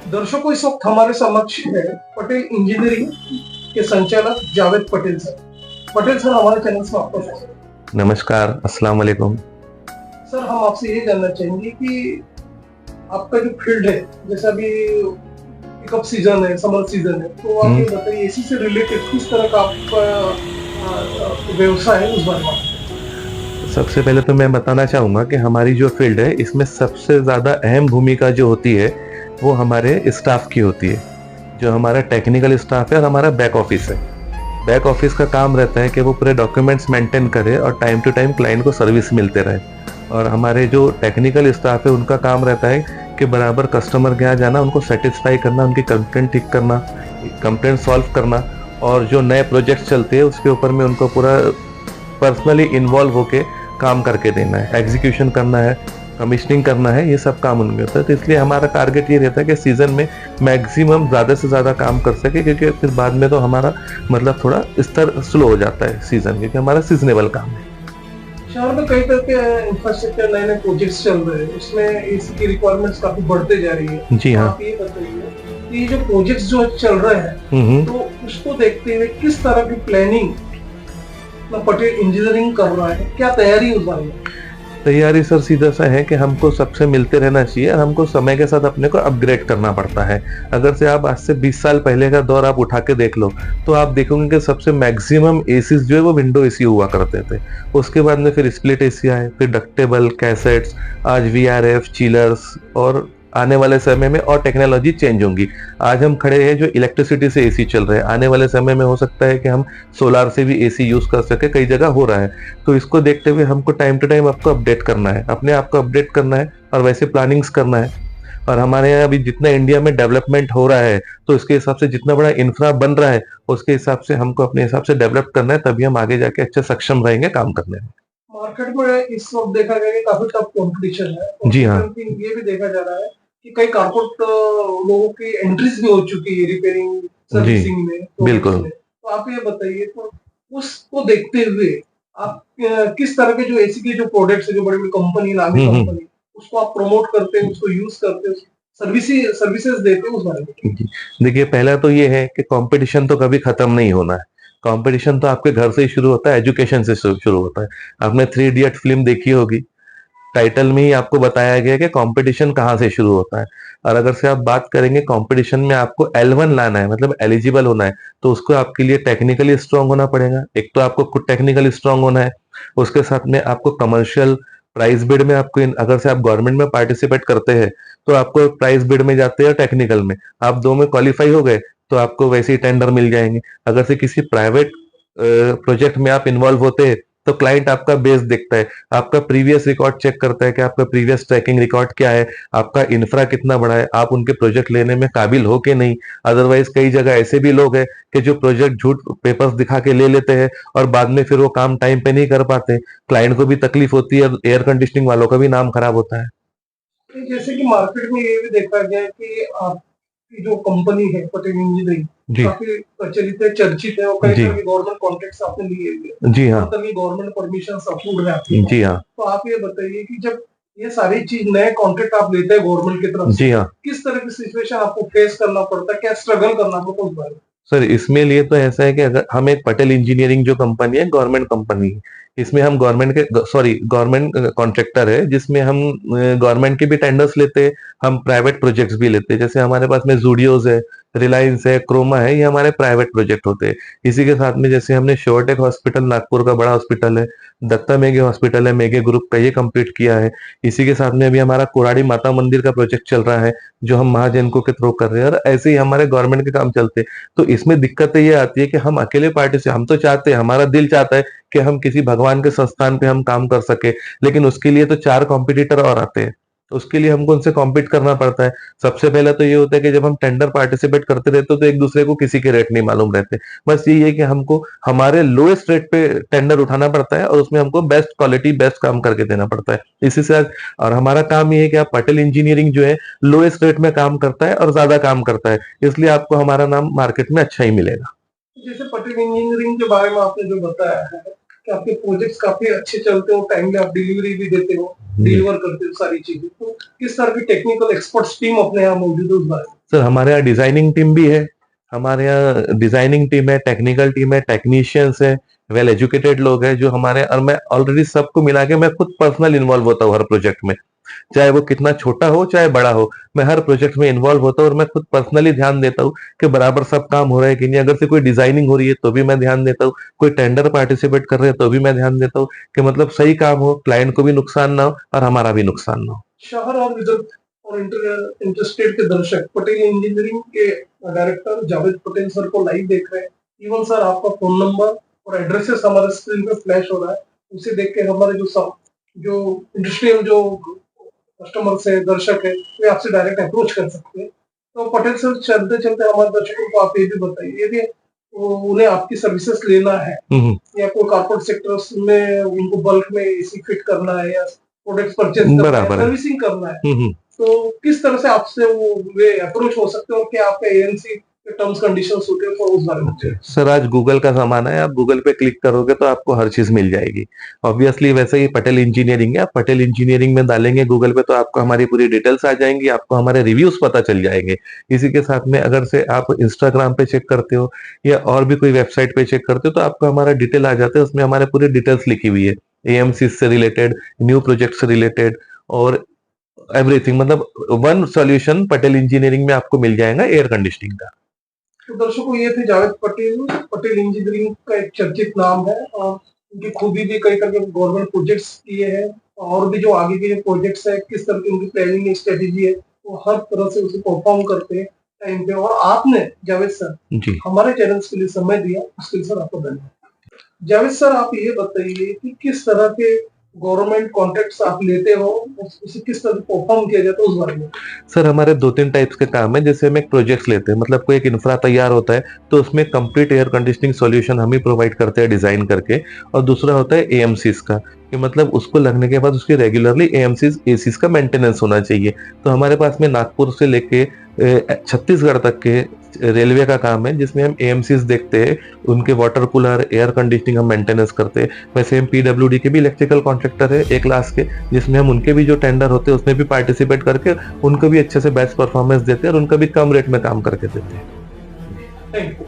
दर्शकों, इस वक्त हमारे समक्ष है पटेल इंजीनियरिंग के संचालक जावेद पटेल सर। पटेल सर, हमारे चैनल में आपका स्वागत है। नमस्कार, अस्सलाम वालेकुम। सर, हम आपसे ये जानना चाहेंगे कि आपका जो फील्ड है, जैसा अभी पिकअप सीजन है, समर सीजन है, तो आप ये बताइए एसी से रिलेटेड किस तरह का आपका व्यवसाय है, उस बारे में आप। सबसे पहले तो मैं बताना चाहूँगा कि हमारी जो फील्ड है इसमें सबसे ज़्यादा अहम भूमिका जो होती है वो हमारे स्टाफ की होती है। जो हमारा टेक्निकल स्टाफ है और हमारा बैक ऑफिस है। बैक ऑफिस का काम रहता है कि वो पूरे डॉक्यूमेंट्स मेंटेन करे और टाइम टू टाइम क्लाइंट को सर्विस मिलते रहे। और हमारे जो टेक्निकल स्टाफ है उनका काम रहता है कि बराबर कस्टमर के यहाँ जाना, उनको सेटिस्फाई करना, उनकी कंप्लेंट ठीक करना, कंप्लेंट सॉल्व करना, और जो नए प्रोजेक्ट चलते हैं उसके ऊपर में उनको पूरा पर्सनली इन्वॉल्व होके काम करके देना है, एग्जीक्यूशन करना है, कमीशनिंग करना है, ये सब काम उनमें होता है। तो इसलिए हमारा टारगेट ये रहता है कि सीजन में मैक्सिमम ज़्यादा से ज़्यादा काम कर सके, क्योंकि फिर बाद में तो हमारा मतलब थोड़ा स्तर स्लो हो जाता है सीजन, क्योंकि हमारा सीजनेबल काम है। शहर में कई तरह के इंफ्रास्ट्रक्चर नए नए प्रोजेक्ट्स चल रहे हैं, उसमें एसी की रिक्वायरमेंट्स काफी बढ़ते जा रही है। जी हाँ। आप ये बताइए कि ये जो प्रोजेक्ट्स जो चल रहे हैं, तो उसको देखते हुए किस तरह की प्लानिंग पटेल इंजीनियरिंग कर रहा है, क्या तैयारी उस बारे में? तैयारी सर सीधा सा है कि हमको सबसे मिलते रहना चाहिए और हमको समय के साथ अपने को अपग्रेड करना पड़ता है। अगर से आप आज से 20 साल पहले का दौर आप उठा के देख लो तो आप देखोगे कि सबसे मैक्सिमम एसीज जो है वो विंडो एसी हुआ करते थे। उसके बाद में फिर स्प्लिट एसी आए, फिर डक्टेबल, कैसेट्स, आज वीआरएफ, चिलर्स, और आने वाले समय में और टेक्नोलॉजी चेंज होंगी। आज हम खड़े हैं जो इलेक्ट्रिसिटी से एसी चल रहे हैं, आने वाले समय में हो सकता है कि हम सोलार से भी एसी यूज कर सके, कई जगह हो रहा है। तो इसको देखते हुए हमको टाइम टू टाइम आपको अपडेट करना है, अपने आप को अपडेट करना है और वैसे प्लानिंग्स करना है। और हमारे यहाँ अभी जितना इंडिया में डेवलपमेंट हो रहा है तो इसके हिसाब से जितना बड़ा इंफ्रा बन रहा है उसके हिसाब से हमको अपने हिसाब से डेवलप करना है, तभी हम आगे जाके अच्छे सक्षम रहेंगे काम करने में। मार्केट में इस वक्त देखा गया कि काफी टफ कंपटीशन है। जी हाँ। ये भी देखा जा रहा है कि कई कारपोरेट लोगों की एंट्रीज भी हो चुकी है रिपेयरिंग सर्विसिंग में, बिल्कुल। तो आप ये बताइए, तो उसको देखते हुए आप किस तरह के जो एसी के जो प्रोडक्ट्स है, जो बड़ी बड़ी कंपनी, नामी कंपनी, उसको आप प्रमोट करते हैं, उसको यूज करते हैं, सर्विसेज देते हैं, उस बारे में? देखिए, पहला तो ये है कि कंपटीशन तो कभी खत्म नहीं होना है। कंपटीशन तो आपके घर से ही शुरू होता है, एजुकेशन से शुरू होता है। आपने 3 इडियट फिल्म देखी होगी, टाइटल में ही आपको बताया गया कि कंपटीशन कहाँ से शुरू होता है। और अगर से आप बात करेंगे कंपटीशन में आपको L1 लाना है, मतलब एलिजिबल होना है, तो उसको आपके लिए टेक्निकली स्ट्रांग होना पड़ेगा। एक तो आपको खुद टेक्निकली स्ट्रांग होना है, उसके साथ में आपको कमर्शियल प्राइस बिड में आपको अगर से आप गवर्नमेंट में पार्टिसिपेट करते हैं तो आपको प्राइस बिड में जाते हैं, टेक्निकल में आप दो में क्वालिफाई हो गए तो आपको वैसे ही टेंडर मिल जाएंगे। अगर से किसी प्राइवेट प्रोजेक्ट में आप इन्वॉल्व होते हैं तो क्लाइंट आपका बेस देखता है, आपका प्रीवियस रिकॉर्ड चेक करता है कि आपका प्रीवियस ट्रैकिंग रिकॉर्ड क्या है, आपका इंफ्रा कितना बड़ा है, आप उनके प्रोजेक्ट लेने में काबिल हो कि नहीं। अदरवाइज कई जगह ऐसे भी लोग हैं कि जो प्रोजेक्ट झूठ पेपर्स दिखा के ले लेते हैं और बाद में फिर वो काम टाइम पे नहीं कर पाते, क्लाइंट को भी तकलीफ होती है, एयर कंडीशनिंग वालों का भी नाम खराब होता है। जैसे कि मार्केट में ये भी देखा गया है कि आपकी जो कंपनी है पटेल इंजीनियरिंग, काफी प्रचलित है, चर्चित है, और कई तरह के गवर्नमेंट कॉन्ट्रैक्ट्स आपने लिए हुए। जी हाँ। गवर्नमेंट परमिशन अप्रूव्ड है आपकी। जी हाँ। तो आप ये बताइए कि जब ये सारी चीज नए कॉन्ट्रैक्ट आप लेते हैं गवर्नमेंट की तरफ से, जी हाँ, किस तरह की सिचुएशन आपको फेस करना पड़ता है, क्या स्ट्रगल करना पड़ता है उस बारे में? सर इसमें लिए तो ऐसा है कि अगर हम एक पटेल इंजीनियरिंग जो कंपनी है, गवर्नमेंट कंपनी है, इसमें हम गवर्नमेंट कॉन्ट्रैक्टर है, जिसमें हम गवर्नमेंट के भी टेंडर्स लेते हैं, हम प्राइवेट प्रोजेक्ट्स भी लेते हैं। जैसे हमारे पास में जूडियोज है, रिलायंस है, क्रोमा है, ये हमारे प्राइवेट प्रोजेक्ट होते हैं। इसी के साथ में जैसे हमने श्योरटेक हॉस्पिटल, नागपुर का बड़ा हॉस्पिटल है, दत्ता मेघे हॉस्पिटल है, मेघे ग्रुप का, ये कंप्लीट किया है। इसी के साथ में अभी हमारा कोराड़ी माता मंदिर का प्रोजेक्ट चल रहा है जो हम महाजनको के थ्रू कर रहे हैं, और ऐसे ही हमारे गवर्नमेंट के काम चलते हैं। तो इसमें दिक्कत ये आती है कि हम अकेले पार्टी से, हम तो चाहते हैं, हमारा दिल चाहता है कि हम किसी भगवान के संस्थान पे हम काम कर सके, लेकिन उसके लिए तो 4 कॉम्पिटिटर और आते हैं, तो उसके लिए हमको उनसे कॉम्पीट करना पड़ता है। सबसे पहले तो ये होता है कि जब हम टेंडर पार्टिसिपेट करते रहते हो तो एक दूसरे को किसी के रेट नहीं मालूम रहते। बस यही है कि हमको हमारे लोएस्ट रेट पे टेंडर उठाना पड़ता है और उसमें हमको बेस्ट क्वालिटी, बेस्ट काम करके देना पड़ता है। इसी से और हमारा काम ये है कि आप पटेल इंजीनियरिंग जो है लोएस्ट रेट में काम करता है और ज्यादा काम करता है, इसलिए आपको हमारा नाम मार्केट में अच्छा ही मिलेगा। जैसे पटेल इंजीनियरिंग के बारे में आपने जो बताया है, कि आपके प्रोजेक्ट्स काफी अच्छे चलते हो, टाइमली आप डिलीवरी भी देते हो, डिलीवर करते हो सारी चीजें, तो किस तरह की टेक्निकल एक्सपर्ट्स टीम अपने यहाँ मौजूद है उस बारे में? सर हमारे यहाँ डिजाइनिंग टीम भी है, हमारे यहाँ डिजाइनिंग टीम है, टेक्निकल टीम है, टेक्नीशियंस है, वेल एजुकेटेड लोग हैं जो हमारे, और मैं ऑलरेडी सबको मिला के मैं खुद पर्सनल इन्वॉल्व होता हूँ हर प्रोजेक्ट में, चाहे वो कितना छोटा हो चाहे बड़ा हो, मैं हर प्रोजेक्ट में इन्वॉल्व होता हूँ और मैं खुद पर्सनली ध्यान देता हूँ कि बराबर सब काम हो रहा है कि नहीं। अगर से कोई डिजाइनिंग हो रही है तो भी मैं ध्यान देता हूँ, कोई टेंडर पार्टिसिपेट कर रहे हैं तो भी मैं ध्यान देता हूँ कि मतलब सही काम हो, क्लाइंट को भी नुकसान ना हो और हमारा भी नुकसान ना हो। शहर और विदर्भ और इंटरस्टेट के दर्शक पटेल इंजीनियरिंग के डायरेक्टर जावेद पटेल सर को लाइव देख रहे हैं। इवन सर आपका फोन नंबर और एड्रेसेस हमारे स्क्रीन पे फ्लैश हो रहा है, उसे देख के हमारे जो इंडस्ट्रियल जो कस्टमर्स है, दर्शक है, वे आपसे डायरेक्ट अप्रोच कर सकते हैं। तो पटेल सर चलते चलते हमारे दर्शकों को आप ये भी बताइए, यदि उन्हें आपकी सर्विसेज लेना है या कोई कॉर्पोरेट सेक्टर्स में उनको बल्क में एसी फिट करना है या प्रोडक्ट्स परचेज करना है, सर्विसिंग करना है, तो किस तरह से आपसे वे अप्रोच हो सकते हैं और क्या आपका एएमसी के टर्म्स कंडीशंस होते हैं, तो उस बारे में? सर आज गूगल का जमाना है, आप गूगल पे क्लिक करोगे तो आपको हर चीज मिल जाएगी। ऑब्वियसली वैसे ही पटेल इंजीनियरिंग है, आप पटेल इंजीनियरिंग में डालेंगे गूगल पे तो आपको हमारी पूरी डिटेल्स आ जाएंगी, आपको हमारे रिव्यूज पता चल जाएंगे। इसी के साथ में अगर से आप इंस्टाग्राम पे चेक करते हो या और भी कोई वेबसाइट पे चेक करते हो तो आपको हमारा डिटेल आ जाता है, उसमें हमारे पूरी डिटेल्स लिखी हुई है, एएमसी से रिलेटेड, न्यू प्रोजेक्ट से रिलेटेड और एवरीथिंग, मतलब वन सॉल्यूशन पटेल इंजीनियरिंग में आपको मिल जाएगा एयर कंडीशनिंग का। तो दर्शकों ये थे जावेद पटेल, पटेल इंजीनियरिंग का एक चर्चित नाम है और उनकी खूबी भी कई तरह के गवर्नमेंट प्रोजेक्ट्स किए हैं और भी जो आगे के प्रोजेक्ट्स है, किस तरह की उनकी प्लानिंग स्ट्रेटेजी है, वो हर तरह से उसे परफॉर्म करते हैं टाइम पे। और आपने जावेद सर जी हमारे चैनल्स के लिए समय दिया, उसके लिए सर आपको धन्यवाद। जावेद सर आप ये बताइए कि किस तरह के गवर्नमेंट कॉन्ट्रैक्ट्स आप लेते हो, उसे किस तरह परफॉर्म किया जाता है उस बारे में? सर हमारे 2-3 टाइप्स के काम है, जैसे हम एक प्रोजेक्ट्स लेते हैं, मतलब कोई एक इंफ्रा तैयार होता है तो उसमें कंप्लीट एयर कंडीशनिंग सॉल्यूशन हम ही प्रोवाइड करते हैं डिजाइन करके। और दूसरा होता है एएमसीज का, कि मतलब उसको लगने के बाद उसकी रेगुलरली एएमसीज एसीज का मेंटेनेंस होना चाहिए। तो हमारे पास में नागपुर से लेके छत्तीसगढ़ तक के रेलवे का काम है जिसमें हम एएमसीज देखते हैं, उनके वाटर कूलर, एयर कंडीशनिंग हम मेंटेनेंस करते हैं। वैसे हम पीडब्ल्यूडी के भी इलेक्ट्रिकल कॉन्ट्रैक्टर है एक क्लास के, जिसमें हम उनके भी जो टेंडर होते हैं उसमें भी पार्टिसिपेट करके उनको भी अच्छे से बेस्ट परफॉर्मेंस देते हैं और उनका भी कम रेट में काम करके देते हैं। Thank you.